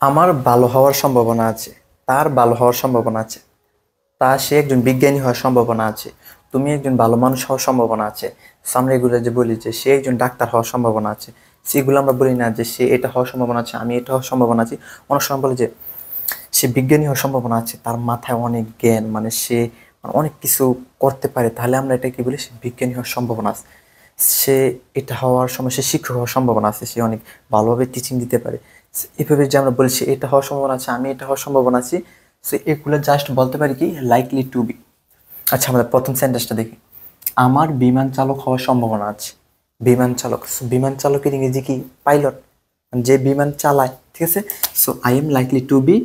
আমার ভালো হওয়ার সম্ভাবনা আছে, তার ভালো হওয়ার সম্ভাবনা আছে, সে একজন বিজ্ঞানী হওয়ার সম্ভাবনা আছে, তুমি একজন ভালো মানুষ হওয়ার সম্ভাবনা আছে। So আমরা এগুলো যে বলি যে সে একজন ডাক্তার হওয়ার সম্ভাবনা আছে, সেগুলো আমরা বলি না যে সে এটা হওয়ার সম্ভাবনা আছে, আমি এটা হওয়ার সম্ভাবনা আছে। অনেক সময় বলে যে সে বিজ্ঞানী হওয়ার সম্ভাবনা আছে, তার মাথায় অনেক জ্ঞান, মানে সে অনেক কিছু করতে পারে, তাহলে আমরা এটা কি বলি, সে বিজ্ঞানী হওয়ার সম্ভাবনা আছে। সে এটা হওয়ার সময় সে শিক্ষক হওয়ার সম্ভাবনা আছে, সে অনেক ভালোভাবে টিচিং দিতে পারে। এভাবে যে আমরা বলছি এটা হওয়ার সম্ভাবনা আছে, আমি এটা হওয়ার সম্ভাবনা আছে। সো এগুলো জাস্ট বলতে পারি কি লাইকলি টু বি। আচ্ছা, আমাদের প্রথম সেন্টেন্সটা দেখি। আমার বিমান চালক হওয়ার সম্ভাবনা আছে। বিমান চালক, সো বিমান চালকের ইংরেজি কি? পাইলট, যে বিমান চালায়, ঠিক আছে। So I am likely to be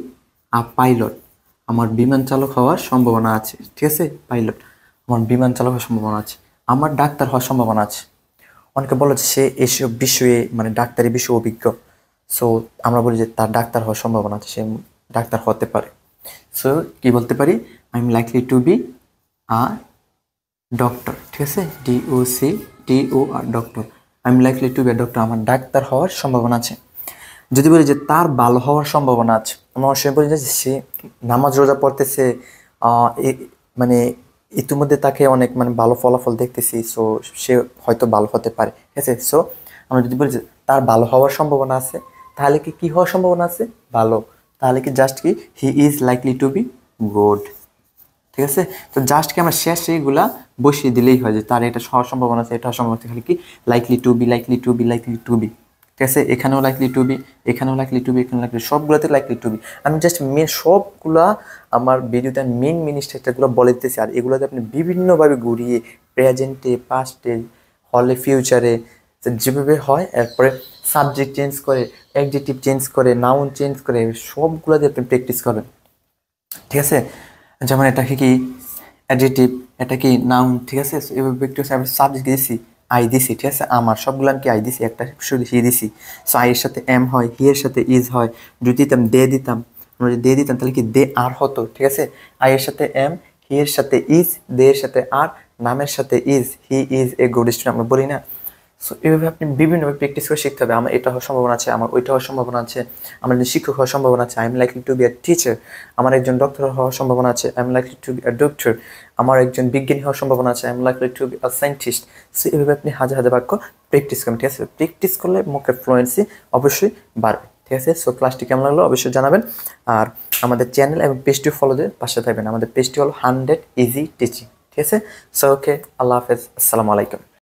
a pilot. আমার বিমান চালক হওয়ার সম্ভাবনা আছে, ঠিক আছে, পাইলট। আমার বিমান চালক হওয়ার সম্ভাবনা আছে। আমার ডাক্তার হওয়ার সম্ভাবনা আছে। অনেকে বলে যে সে এসব বিষয়ে, মানে ডাক্তারি বিষয়ে অভিজ্ঞ। সো আমরা বলি যে তার ডাক্তার হওয়ার সম্ভাবনা আছে, সে ডাক্তার হতে পারে। সো কি বলতে পারি? I am likely to be a doctor, ঠিক আছে, DOCTOR, doctor. I am likely to be a doctor, আমার ডাক্তার হওয়ার সম্ভাবনা আছে। যদি বলি যে তার ভালো হওয়ার সম্ভাবনা আছে, আমরা অবশ্যই বলি যে সে নামাজ রোজা পড়তেছে, মানে ইতিমধ্যে তাকে অনেক মানে ভালো ফলাফল দেখতেছি, সো সে হয়তো ভালো হতে পারে, ঠিক আছে। সো আমরা যদি বলি যে তার ভালো হওয়ার সম্ভাবনা আছে, তাহলে কি কি হওয়ার সম্ভাবনা আছে? ভালো। তাহলে কি জাস্ট কি he is likely to be good, ঠিক আছে। তো জাস্ট কি আমরা শেষে এগুলা বসিয়ে দিলেই হয় যে তার এটা হওয়ার সম্ভাবনা আছে, এটা হওয়ার সম্ভাবনা আছে, খালি কি likely to be, likely to be, likely to be, ঠিক আছে। এখানেও লাইকলি টু বি, এখানেও লাইকলি টু বি, এখানে লাইকলি, সবগুলোতে লাইকলি টু বি। আমি জাস্ট মেন সবগুলা আমার ভিডিওতে মেন স্ট্রাকচারগুলো বলে দিতেছি, আর এগুলোতে আপনি বিভিন্নভাবে ঘুরিয়ে প্রেজেন্টে, পাস্টে, হলে, ফিউচারে যেভাবে হয়, এরপরে সাবজেক্ট চেঞ্জ করে, অ্যাডজেক্টিভ চেঞ্জ করে, নাউন চেঞ্জ করে, সবগুলোতে আপনি প্র্যাকটিস করবেন, ঠিক আছে। যেমন এটাকে কি অ্যাডজেক্টিভ, এটা কি নাউন, ঠিক আছে। এভাবে একটু সাবজেক্ট দিয়েছি, আই দিছি, ঠিক আছে। আমার সবগুলো আমি কি আই দিছি, একটা শুধু হি দিছি। সো আই এর সাথে এম হয়, হি এর সাথে ইজ হয়। যদি দিতাম দে দিতাম, আমরা যদি দে দিতাম তাহলে কি দে আর হতো, ঠিক আছে। আই এর সাথে এম, হি এর সাথে ইজ, দে এর সাথে আর, নামের সাথে is, he is a good student, আমরা বলি না। সো এইভাবে আপনি বিভিন্নভাবে প্র্যাকটিস করে শিখতে হবে। আমার এটা হওয়ার সম্ভাবনা আছে, আমার ওইটা হওয়ার সম্ভাবনা আছে, আমার একজন শিক্ষক হওয়ার সম্ভাবনা আছে, I am likely to be a teacher. আমার একজন ডক্টর হওয়ার সম্ভাবনা আছে, I am likely to be a doctor. আমার একজন বিজ্ঞানী হওয়ার সম্ভাবনা আছে, I am likely to be a scientist. So এইভাবে আপনি হাজার হাজার বাক্য প্র্যাকটিস করবেন, ঠিক আছে। প্র্যাকটিস করলে মুখের ফ্লুয়েন্সি অবশ্যই বাড়বে, ঠিক আছে। সো ক্লাসটি কেমন লাগলো অবশ্যই জানাবেন। আর আমাদের চ্যানেল এবং পেজটি ফলো দিয়ে পাশে থাকবেন। আমাদের পেজটি হলো 100 ইজি টিচিং, ঠিক আছে। সো ওকে, আল্লাহ হাফেজ, আসসালামু আলাইকুম।